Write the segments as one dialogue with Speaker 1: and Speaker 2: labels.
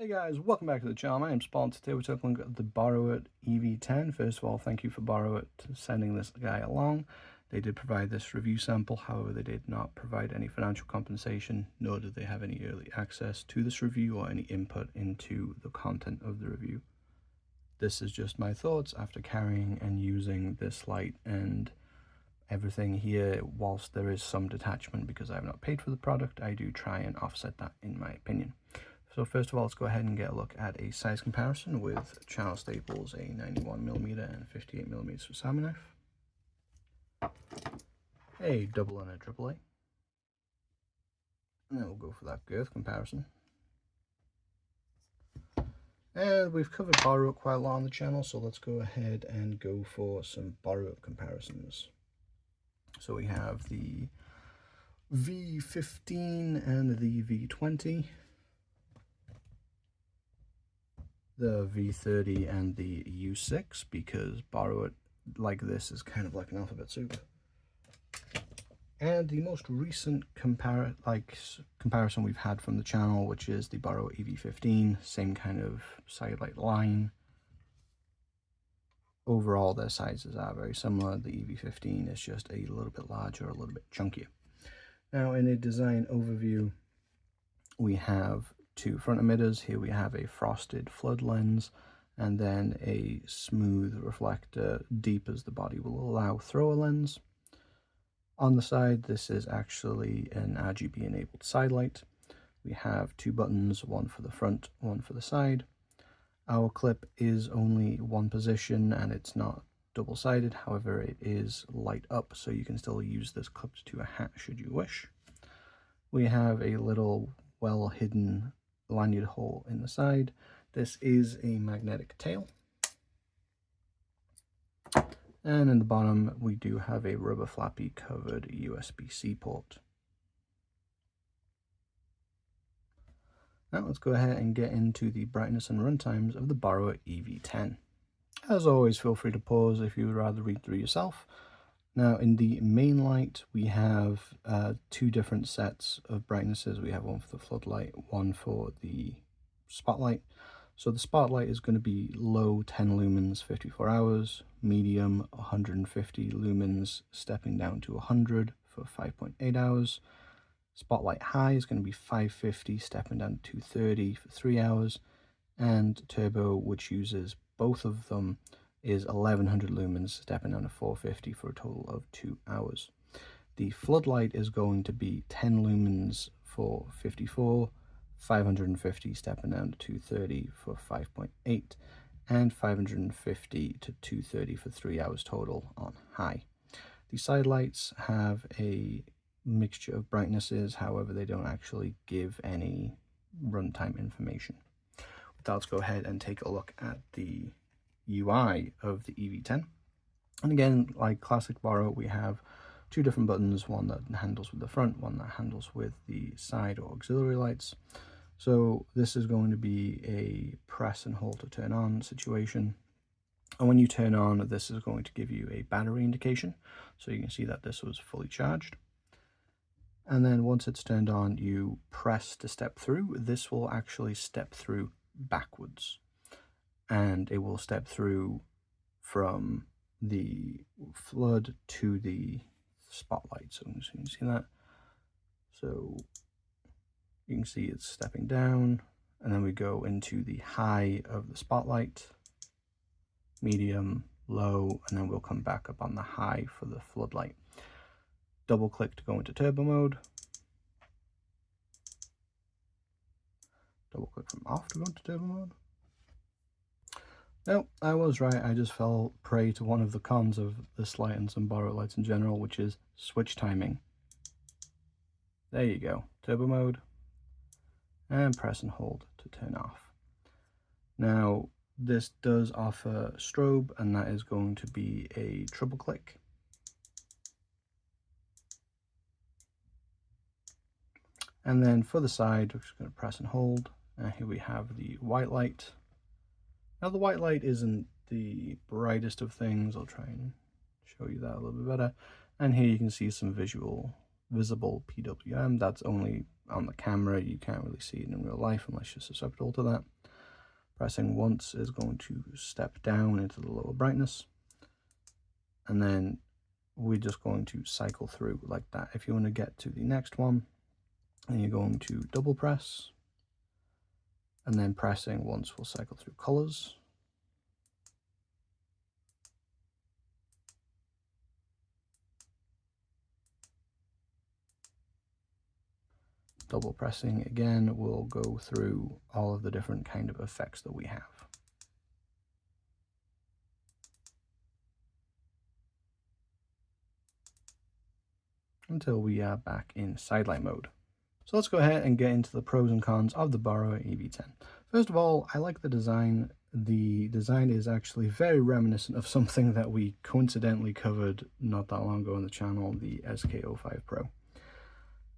Speaker 1: Hey guys, welcome back to the channel. My name's Spawn. Today we're talking about the Boruit EV10. First of all, thank you for Boruit sending this guy along. They did provide this review sample, however they did not provide any financial compensation, nor did they have any early access to this review or any input into the content of the review. This is just my thoughts after carrying and using this light and everything here. Whilst there is some detachment because I have not paid for the product, I do try and offset that in my opinion. So first of all, let's go ahead and get a look at a size comparison with channel staples, a 91mm and 58mm for salmon knife, a double and a triple A, and then we'll go for that girth comparison. And we've covered Boruit quite a lot on the channel, so let's go ahead and go for some Boruit comparisons. So we have the V15 and the V20. The V30 and the U6, because Boruit like this is kind of like an alphabet soup. And the most recent comparison we've had from the channel, which is the Boruit EV15, same kind of sidelight line. Overall, their sizes are very similar. The EV15 is just a little bit larger, a little bit chunkier. Now, in a design overview, we have two front emitters. Here we have a frosted flood lens and then a smooth reflector, deep as the body will allow, thrower lens. On the side, this is actually an RGB enabled side light. We have two buttons, one for the front, one for the side. Our clip is only one position and it's not double-sided, however it is light up, so you can still use this clip to a hat should you wish. We have a little well hidden lanyard hole in the side. This is a magnetic tail, and in the bottom we do have a rubber flappy covered USB-C port. Now let's go ahead and get into the brightness and runtimes of the Boruit EV10. As always, feel free to pause if you would rather read through yourself. Now, in the main light, we have two different sets of brightnesses. We have one for the floodlight, one for the spotlight. So the spotlight is going to be low 10 lumens, 54 hours, medium 150 lumens, stepping down to 100 for 5.8 hours. Spotlight high is going to be 550, stepping down to 230 for 3 hours. And turbo, which uses both of them, is 1100 lumens, stepping down to 450 for a total of 2 hours. The floodlight is going to be 10 lumens for 54, 550 stepping down to 230 for 5.8, and 550 to 230 for 3 hours total on high. The side lights have a mixture of brightnesses, however they don't actually give any runtime information. With that, let's go ahead and take a look at the UI of the EV10. And again, like classic Boruit, we have two different buttons, one that handles with the front, one that handles with the side or auxiliary lights. So this is going to be a press and hold to turn on situation. And when you turn on, this is going to give you a battery indication. So you can see that this was fully charged. And then once it's turned on, you press to step through. This will actually step through backwards, and it will step through from the flood to the spotlight. So you can see that. So you can see it's stepping down, and then we go into the high of the spotlight, medium, low, and then we'll come back up on the high for the floodlight. Double click to go into turbo mode. Double click from off to go into turbo mode. No, I was right. I just fell prey to one of the cons of this light and some Boruit lights in general, which is switch timing. There you go. Turbo mode. And press and hold to turn off. Now, this does offer strobe, and that is going to be a triple click. And then for the side, we're just going to press and hold. And here we have the white light. Now the white light isn't the brightest of things. I'll try and show you that a little bit better. And here you can see some visible PWM. That's only on the camera. You can't really see it in real life unless you're susceptible to that. Pressing once is going to step down into the lower brightness, and then we're just going to cycle through like that. If you want to get to the next one, and you're going to double press, and then pressing once will cycle through colors. Double pressing again will go through all of the different kind of effects that we have. Until we are back in sidelight mode. So let's go ahead and get into the pros and cons of the Boruit EV10. First of all, I like the design. The design is actually very reminiscent of something that we coincidentally covered not that long ago on the channel, the SK05 Pro.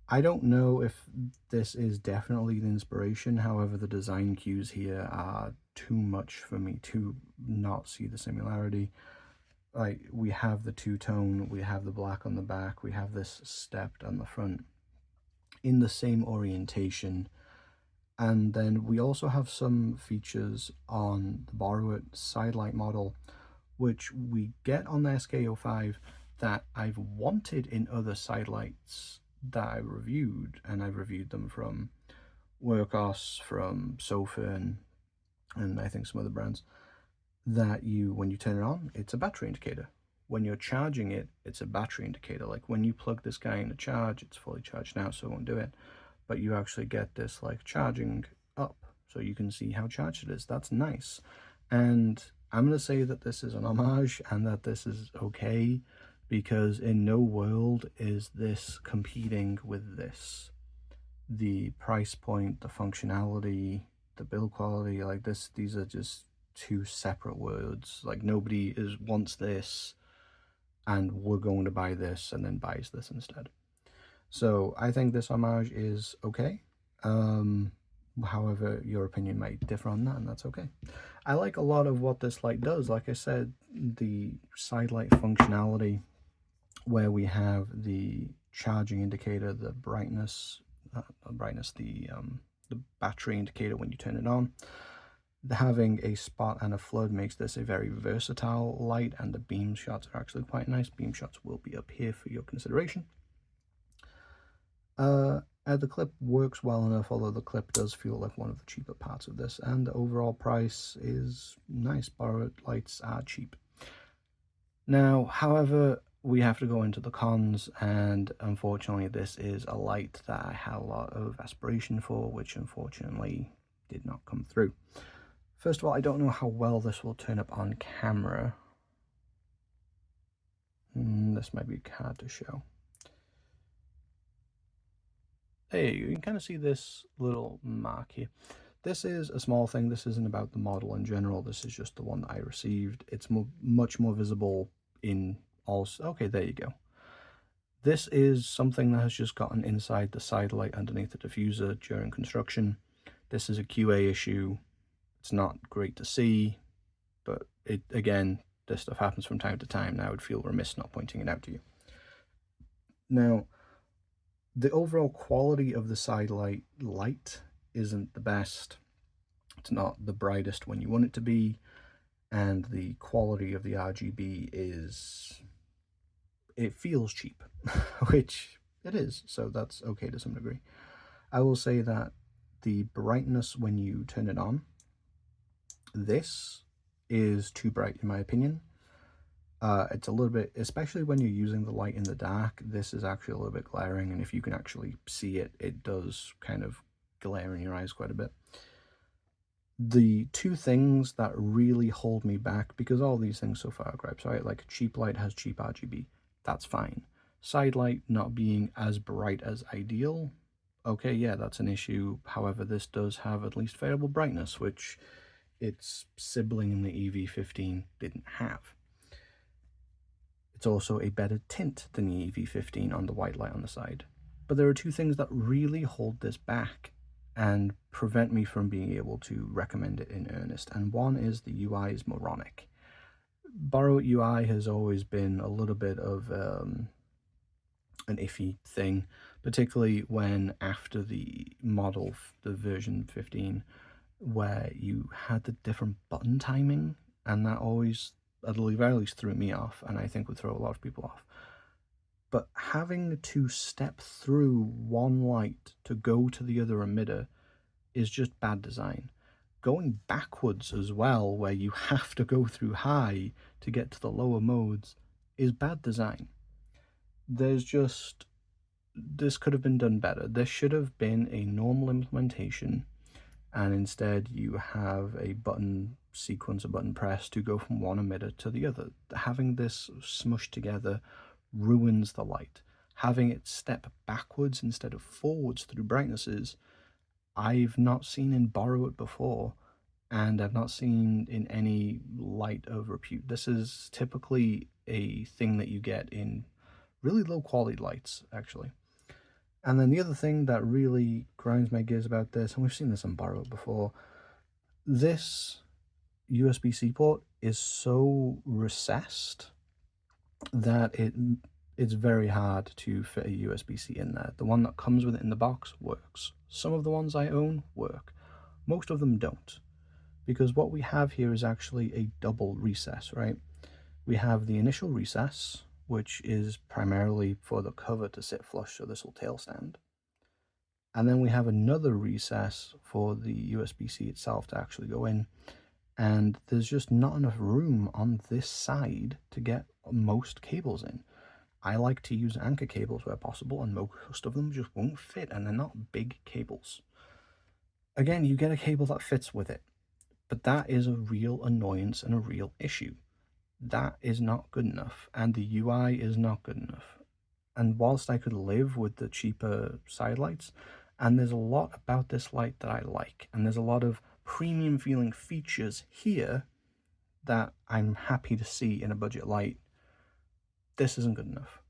Speaker 1: I don't know if this is definitely the inspiration, however the design cues here are too much for me to not see the similarity. Like, we have the two-tone, we have the black on the back, we have this stepped on the front in the same orientation, and then we also have some features on the Boruit sidelight model which we get on the SK05 that I've wanted in other sidelights that I reviewed, and I've reviewed them from Workhorse, from Sofa, and I think some other brands, that when you turn it on, it's a battery indicator. When you're charging it, it's a battery indicator. Like when you plug this guy in to charge, it's fully charged now, so it won't do it, but you actually get this like charging up, so you can see how charged it is. That's nice. And I'm going to say that this is an homage and that this is okay, because in no world is this competing with this. The price point, the functionality, the build quality, like this, these are just two separate worlds. Like nobody wants this and we're going to buy this and then buys this instead. So I think this homage is okay. However, your opinion might differ on that, and that's okay. I like a lot of what this light does. Like I said, the side light functionality, where we have the charging indicator, the brightness, the battery indicator when you turn it on. Having a spot and a flood makes this a very versatile light, and the beam shots are actually quite nice. Beam shots will be up here for your consideration. The clip works well enough, although the clip does feel like one of the cheaper parts of this, and the overall price is nice. Boruit lights are cheap. Now, however, we have to go into the cons, and unfortunately this is a light that I had a lot of aspiration for, which unfortunately did not come through. First of all, I don't know how well this will turn up on camera. This might be hard to show. There you go. You can kind of see this little mark here. This is a small thing. This isn't about the model in general. This is just the one that I received. It's much more visible in all... Okay, there you go. This is something that has just gotten inside the side light underneath the diffuser during construction. This is a QA issue. It's not great to see, but again, this stuff happens from time to time, and I would feel remiss not pointing it out to you. Now, the overall quality of the side light isn't the best. It's not the brightest when you want it to be, and the quality of the RGB it feels cheap, which it is, so that's okay to some degree. I will say that the brightness when you turn it on, this is too bright in my opinion. It's a little bit, especially when you're using the light in the dark, this is actually a little bit glaring, and if you can actually see it, it does kind of glare in your eyes quite a bit. The two things that really hold me back, because all these things so far are gripes, right? Like a cheap light has cheap RGB, that's fine. Side light not being as bright as ideal, okay, yeah, that's an issue. However, this does have at least variable brightness, which its sibling in the EV15 didn't have. It's also a better tint than the EV15 on the white light on the side. But there are two things that really hold this back and prevent me from being able to recommend it in earnest. And one is the UI is moronic. Boruit UI has always been a little bit of an iffy thing, particularly when after the version 15, where you had the different button timing, and that always, at the very least, threw me off, and I think would throw a lot of people off. But having to step through one light to go to the other emitter is just bad design. Going backwards as well, where you have to go through high to get to the lower modes, is bad design. This could have been done better. This should have been a normal implementation, and instead you have a button sequence, a button press to go from one emitter to the other. Having this smushed together ruins the light. Having it step backwards instead of forwards through brightnesses, I've not seen in Boruit before, and I've not seen in any light of repute. This is typically a thing that you get in really low quality lights, actually. And then the other thing that really grinds my gears about this, and we've seen this on Boruit before, this USB-C port is so recessed that it's very hard to fit a USB-C in there. The one that comes with it in the box works. Some of the ones I own work. Most of them don't. Because what we have here is actually a double recess, right? We have the initial recess, which is primarily for the cover to sit flush, so this will tail stand. And then we have another recess for the USB-C itself to actually go in. And there's just not enough room on this side to get most cables in. I like to use anchor cables where possible, and most of them just won't fit, and they're not big cables. Again, you get a cable that fits with it, but that is a real annoyance and a real issue. That is not good enough, and the UI is not good enough. And whilst I could live with the cheaper side lights, and there's a lot about this light that I like, and there's a lot of premium feeling features here that I'm happy to see in a budget light, this isn't good enough.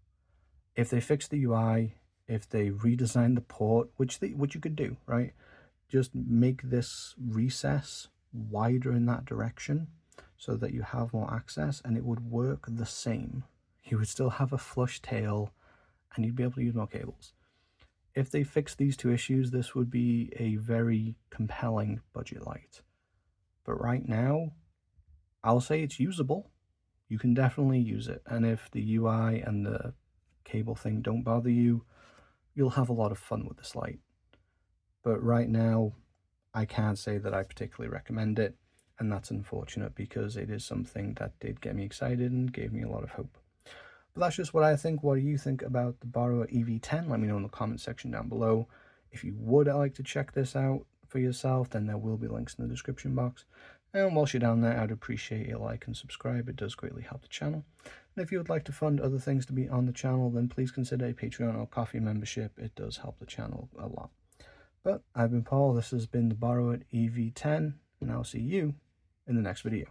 Speaker 1: If they fix the UI, if they redesign the port, which you could do, right? Just make this recess wider in that direction so that you have more access, and it would work the same. You would still have a flush tail, and you'd be able to use more cables. If they fix these two issues, this would be a very compelling budget light. But right now, I'll say it's usable. You can definitely use it, and if the UI and the cable thing don't bother you, you'll have a lot of fun with this light. But right now, I can't say that I particularly recommend it, and that's unfortunate because it is something that did get me excited and gave me a lot of hope. But that's just what I think. What do you think about the Boruit EV10? Let me know in the comment section down below. If you would like to check this out for yourself, then there will be links in the description box. And whilst you're down there, I'd appreciate a like and subscribe. It does greatly help the channel. And if you would like to fund other things to be on the channel, then please consider a Patreon or Ko-fi membership. It does help the channel a lot. But I've been Paul. This has been the Boruit EV10, and I'll see you in the next video.